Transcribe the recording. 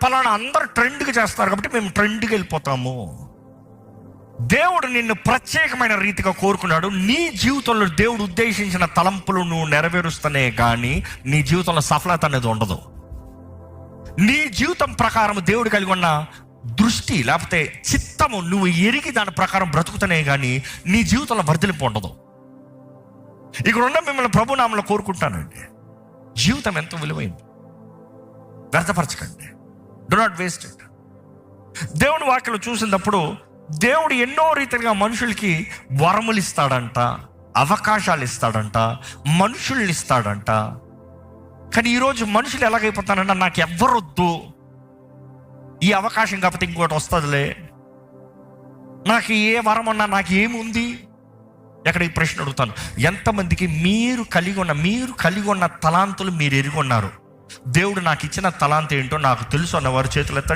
పలానా అందరు ట్రెండ్గా చేస్తారు కాబట్టి మేము ట్రెండ్కి వెళ్ళిపోతాము. దేవుడు నిన్ను ప్రత్యేకమైన రీతిగా కోరుకున్నాడు. నీ జీవితంలో దేవుడు ఉద్దేశించిన తలంపులు నువ్వు నెరవేరుస్తూనే కానీ నీ జీవితంలో సఫలత అనేది ఉండదు. నీ జీవితం ప్రకారం దేవుడు కలిగి ఉన్న దృష్టి లేకపోతే చిత్తము నువ్వు ఎరిగి దాని ప్రకారం బ్రతుకుతూనే కానీ నీ జీవితంలో వర్ధలింపు ఉండదు. ఇక్కడ ఉన్న మిమ్మల్ని ప్రభునామంలో కోరుకుంటానండి, జీవితం ఎంతో విలువైంది, వ్యర్థపరచకండి. Do not waste it. దేవుని వాక్యలో చూసినప్పుడు దేవుడు ఎన్నో రీతిగా మనుషులకి వరములు ఇస్తాడంట, అవకాశాలు ఇస్తాడంట, మనుషుల్ని ఇస్తాడంట. కానీ ఈరోజు మనుషులు ఎలాగైపోతానంట, నాకు ఎవ్వరొద్దు, ఈ అవకాశం కాకపోతే ఇంకోటి వస్తుందిలే, నాకు ఏ వరం అన్నా నాకు ఏముంది. ఎక్కడ ఈ ప్రశ్న అడుగుతాను, ఎంతమందికి మీరు కలిగి ఉన్న తలాంతులు మీరు ఎరిగొన్నారు? దేవుడు నాకు ఇచ్చిన తలాంత ఏంటో నాకు తెలుసు అన్నవారు చేతులు ఎత్తండి.